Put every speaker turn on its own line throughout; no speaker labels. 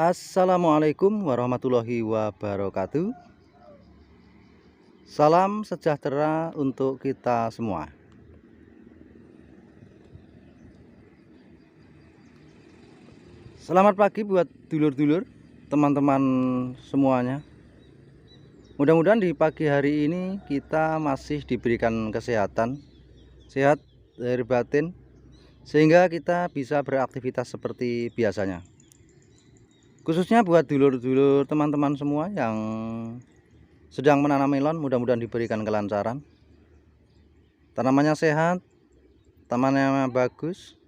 Assalamualaikum warahmatullahi wabarakatuh. Salam sejahtera untuk kita semua. Selamat pagi buat dulur-dulur, teman-teman semuanya. Mudah-mudahan di pagi hari ini kita masih diberikan kesehatan, sehat lahir batin, sehingga kita bisa beraktivitas seperti biasanya. Khususnya buat dulur-dulur teman-teman semua yang sedang menanam melon, mudah-mudahan diberikan kelancaran, tanamannya sehat, tanamannya bagus,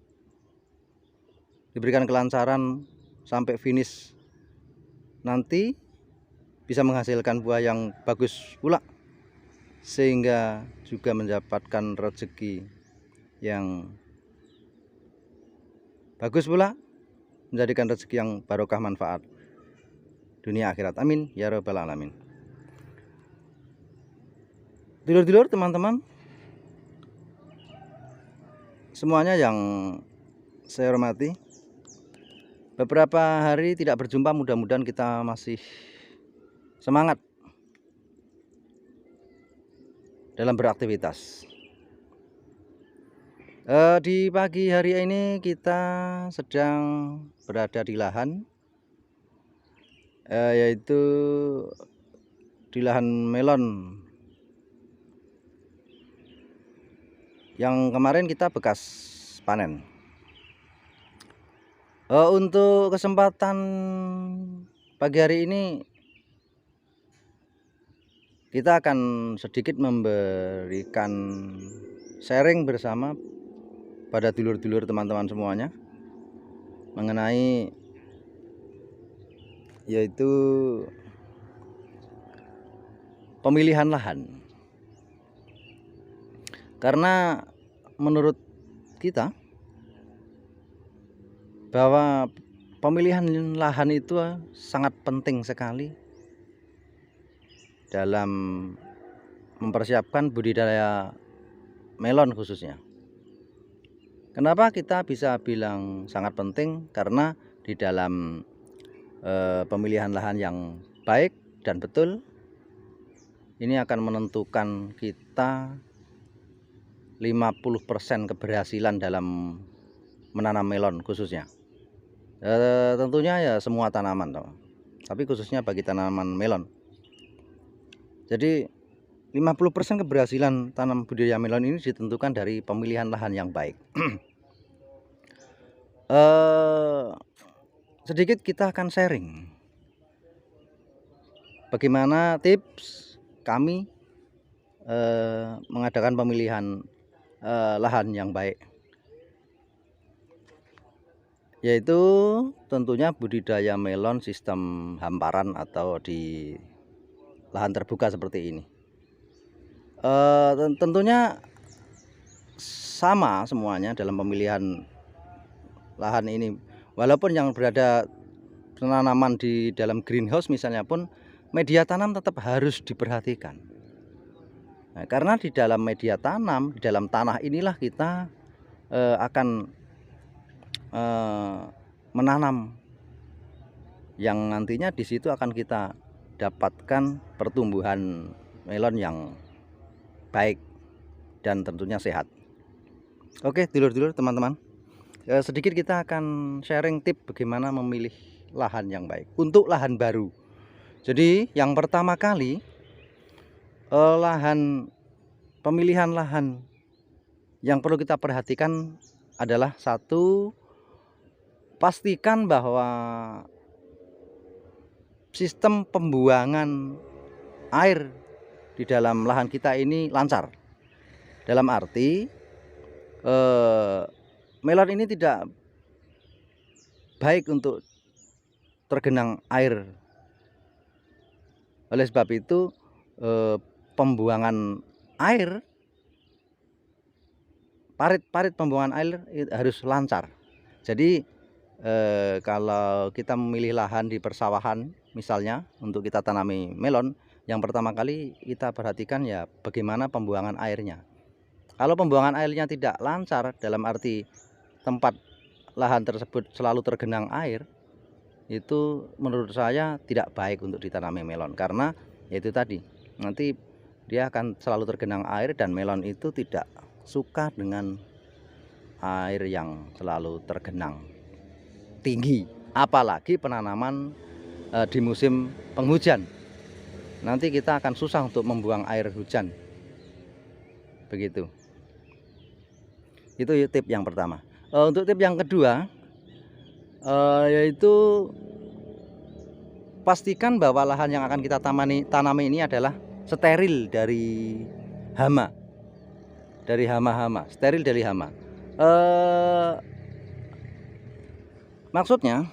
diberikan kelancaran sampai finish, nanti bisa menghasilkan buah yang bagus pula, sehingga juga mendapatkan rezeki yang bagus pula, menjadikan rezeki yang barokah manfaat dunia akhirat. Amin ya rabbal alamin. Dulur-dulur, teman-teman semuanya yang saya hormati, beberapa hari tidak berjumpa, mudah-mudahan kita masih semangat dalam beraktivitas. Di pagi hari ini kita sedang berada di lahan, yaitu di lahan melon yang kemarin kita bekas panen. Untuk kesempatan pagi hari ini kita akan sedikit memberikan sharing bersama pada dulur-dulur teman-teman semuanya mengenai yaitu pemilihan lahan. Karena menurut kita bahwa pemilihan lahan itu sangat penting sekali dalam mempersiapkan budidaya melon khususnya. Kenapa kita bisa bilang sangat penting? Karena di dalam pemilihan lahan yang baik dan betul, ini akan menentukan kita 50% keberhasilan dalam menanam melon khususnya. Tentunya ya semua tanaman toh, tapi khususnya bagi tanaman melon. Jadi 50% keberhasilan tanam budidaya melon ini ditentukan dari pemilihan lahan yang baik. Sedikit kita akan sharing bagaimana tips kami mengadakan pemilihan lahan yang baik, yaitu tentunya budidaya melon sistem hamparan atau di lahan terbuka seperti ini. Tentunya sama semuanya dalam pemilihan lahan ini, walaupun yang berada penanaman di dalam greenhouse misalnya pun, media tanam tetap harus diperhatikan. Nah, karena di dalam media tanam, di dalam tanah inilah kita akan menanam yang nantinya di situ akan kita dapatkan pertumbuhan melon yang baik dan tentunya sehat. Oke dulur-dulur teman-teman, sedikit kita akan sharing tip bagaimana memilih lahan yang baik untuk lahan baru. Jadi yang pertama kali, pemilihan lahan yang perlu kita perhatikan adalah satu, pastikan bahwa sistem pembuangan air di dalam lahan kita ini lancar. Dalam arti melon ini tidak baik untuk tergenang air. Oleh sebab itu pembuangan air, parit pembuangan air harus lancar. Jadi kalau kita memilih lahan di persawahan misalnya untuk kita tanami melon, yang pertama kali kita perhatikan ya bagaimana pembuangan airnya. Kalau pembuangan airnya tidak lancar, dalam arti tempat lahan tersebut selalu tergenang air, itu menurut saya tidak baik untuk ditanami melon, karena yaitu tadi nanti dia akan selalu tergenang air dan melon itu tidak suka dengan air yang selalu tergenang tinggi, apalagi penanaman di musim penghujan. Nanti kita akan susah untuk membuang air hujan. Begitu. Itu tip yang pertama. Untuk tip yang kedua, yaitu pastikan bahwa lahan yang akan kita tanami ini adalah steril dari hama, steril dari hama. Maksudnya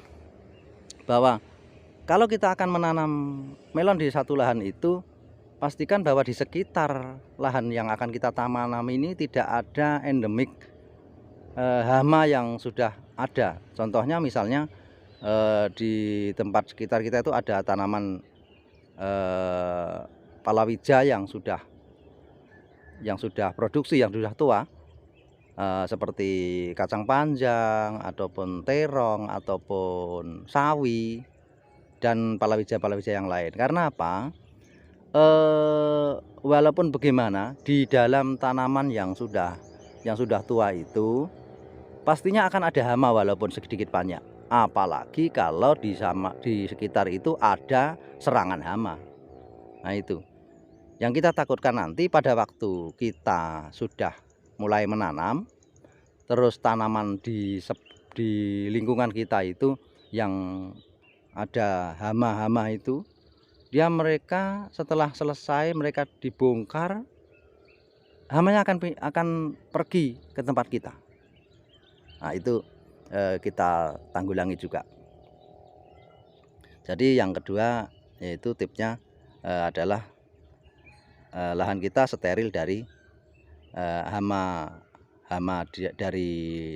bahwa kalau kita akan menanam melon di satu lahan itu, pastikan bahwa di sekitar lahan yang akan kita tanam ini tidak ada endemik hama yang sudah ada. Contohnya misalnya di tempat sekitar kita itu ada tanaman palawija yang sudah produksi, yang sudah tua, seperti kacang panjang ataupun terong ataupun sawi dan palawija yang lain. Karena apa? Walaupun bagaimana, di dalam tanaman yang sudah tua itu pastinya akan ada hama walaupun sedikit banyak. Apalagi kalau di sekitar itu ada serangan hama. Nah, itu yang kita takutkan nanti pada waktu kita sudah mulai menanam, terus tanaman di lingkungan kita itu yang ada hama-hama itu, mereka setelah selesai mereka dibongkar, hamanya akan pergi ke tempat kita. Nah, itu kita tanggulangi juga. Jadi yang kedua yaitu tipsnya adalah lahan kita steril dari hama dari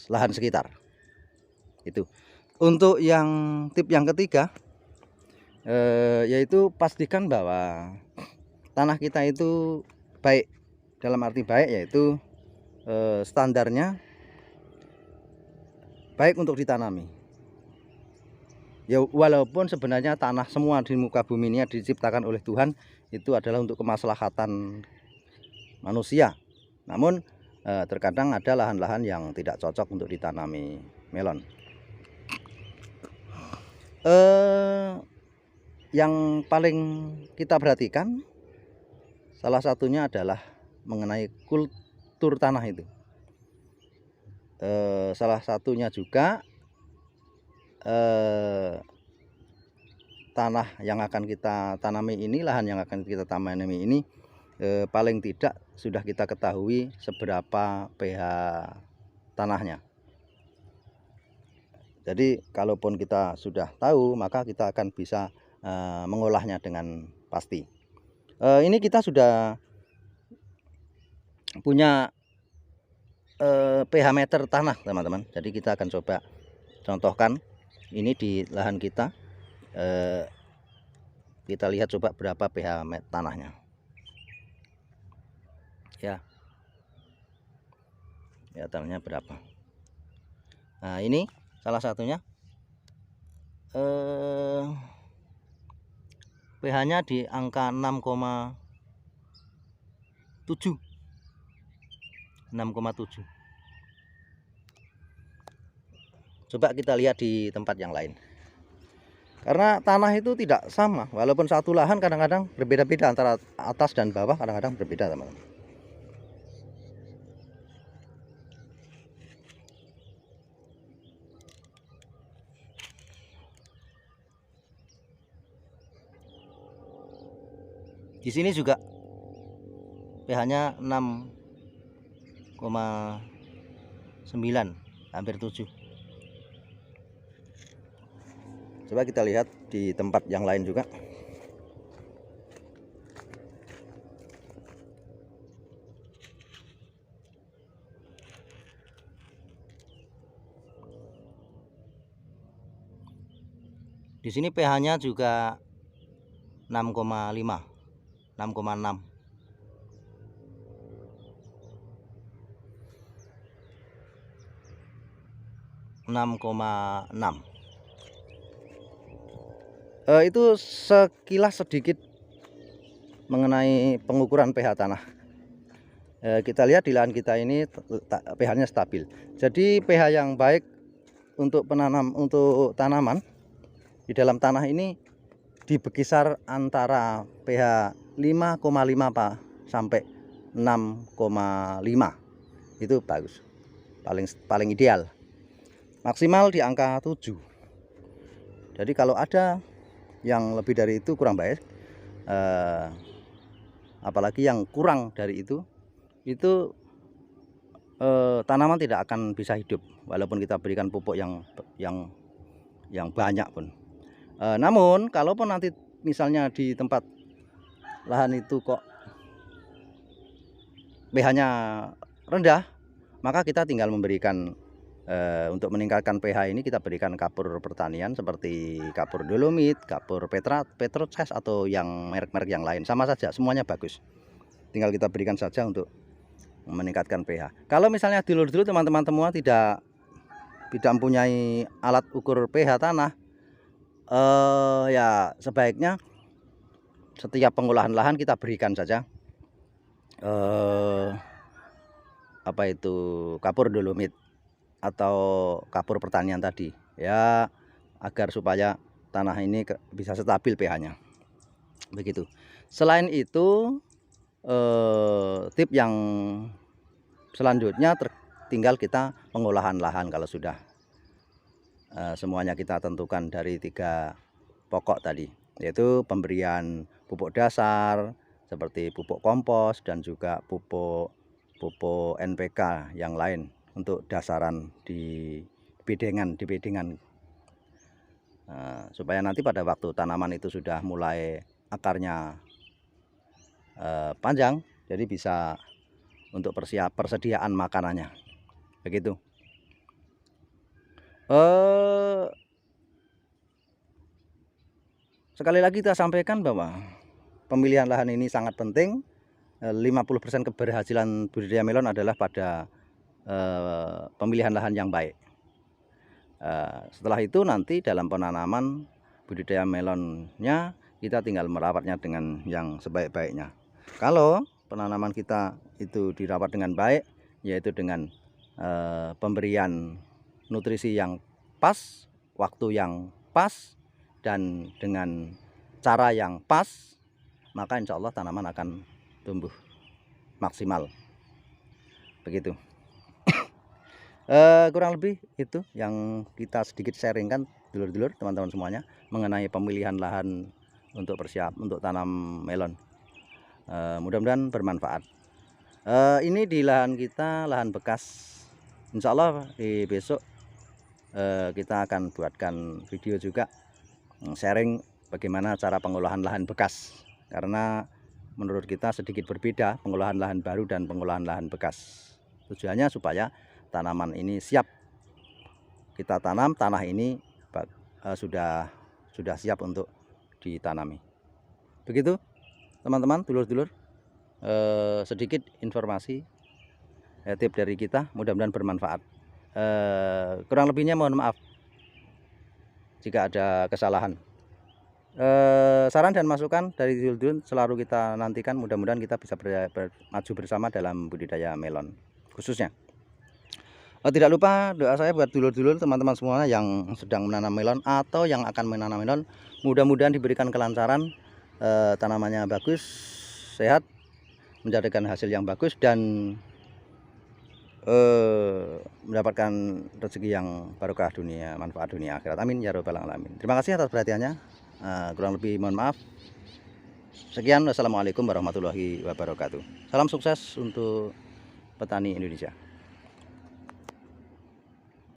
lahan sekitar. Itu. Untuk yang tip yang ketiga, yaitu pastikan bahwa tanah kita itu baik, dalam arti baik yaitu standarnya baik untuk ditanami. Ya, walaupun sebenarnya tanah semua di muka bumi ini diciptakan oleh Tuhan itu adalah untuk kemaslahatan manusia. Namun terkadang ada lahan-lahan yang tidak cocok untuk ditanami melon. Yang paling kita perhatikan salah satunya adalah mengenai kultur tanah itu. Salah satunya juga tanah yang akan kita tanami ini, lahan yang akan kita tanami ini, paling tidak sudah kita ketahui seberapa pH tanahnya. Jadi kalaupun kita sudah tahu, maka kita akan bisa mengolahnya dengan pasti. Ini kita sudah punya pH meter tanah, teman-teman. Jadi kita akan coba contohkan ini di lahan kita. Kita lihat coba berapa pH tanahnya. Ya, tanahnya berapa. Nah, ini salah satunya pH-nya di angka 6,7. Coba kita lihat di tempat yang lain. Karena tanah itu tidak sama, walaupun satu lahan kadang-kadang berbeda-beda antara atas dan bawah, kadang-kadang berbeda, teman-teman. Di sini juga pH-nya 6,9, hampir 7. Coba kita lihat di tempat yang lain juga. Di sini pH-nya juga 6,5, 6,6. Itu sekilas sedikit mengenai pengukuran pH tanah. Kita lihat di lahan kita ini pH-nya stabil. Jadi pH yang baik untuk tanaman di dalam tanah ini di berkisar antara pH 5,5 sampai 6,5. Itu bagus. Paling ideal. Maksimal di angka 7. Jadi kalau ada yang lebih dari itu kurang baik. Apalagi yang kurang dari itu tanaman tidak akan bisa hidup walaupun kita berikan pupuk yang banyak pun. Namun kalaupun nanti misalnya di tempat lahan itu kok pH-nya rendah, maka kita tinggal memberikan untuk meningkatkan pH ini kita berikan kapur pertanian seperti kapur dolomit, kapur petroces atau yang merek-merek yang lain, sama saja semuanya bagus. Tinggal kita berikan saja untuk meningkatkan pH. Kalau misalnya dulu teman-teman semua tidak mempunyai alat ukur pH tanah, ya sebaiknya setiap pengolahan lahan kita berikan saja kapur dolomit atau kapur pertanian tadi, ya agar supaya tanah ini bisa stabil pH-nya. Begitu. Selain itu tip yang selanjutnya tinggal kita pengolahan lahan kalau sudah semuanya kita tentukan dari 3 pokok tadi, yaitu pemberian pupuk dasar seperti pupuk kompos dan juga pupuk NPK yang lain untuk dasaran di bedengan. Supaya nanti pada waktu tanaman itu sudah mulai akarnya panjang, jadi bisa untuk persediaan makanannya. Begitu. Sekali lagi kita sampaikan bahwa pemilihan lahan ini sangat penting. 50% keberhasilan budidaya melon adalah pada pemilihan lahan yang baik. Setelah itu nanti dalam penanaman budidaya melonnya kita tinggal merawatnya dengan yang sebaik-baiknya. Kalau penanaman kita itu dirawat dengan baik, yaitu dengan pemberian nutrisi yang pas, waktu yang pas, dan dengan cara yang pas, maka insya Allah tanaman akan tumbuh maksimal. Begitu. Kurang lebih itu yang kita sedikit sharingkan dulur-dulur teman-teman semuanya mengenai pemilihan lahan untuk tanam melon. Mudah-mudahan bermanfaat. Ini di lahan kita, lahan bekas. Insya Allah di besok kita akan buatkan video juga sharing bagaimana cara pengolahan lahan bekas, karena menurut kita sedikit berbeda pengolahan lahan baru dan pengolahan lahan bekas. Tujuannya supaya tanaman ini siap kita tanam, tanah ini sudah siap untuk ditanami. Begitu teman-teman, dulur-dulur, sedikit informasi tip dari kita, mudah-mudahan bermanfaat. Kurang lebihnya mohon maaf jika ada kesalahan. Saran dan masukan dari dulur-dulur selalu kita nantikan, mudah-mudahan kita bisa maju bersama dalam budidaya melon khususnya. Tidak lupa doa saya buat dulur-dulur teman-teman semua yang sedang menanam melon atau yang akan menanam melon, mudah-mudahan diberikan kelancaran, tanamannya bagus, sehat, menjadikan hasil yang bagus, dan mendapatkan rezeki yang barokah dunia, manfaat dunia akhirat. Amin ya robbal alamin. Terima kasih atas perhatiannya. Kurang lebih mohon maaf. Sekian, wassalamualaikum warahmatullahi wabarakatuh. Salam sukses untuk petani Indonesia.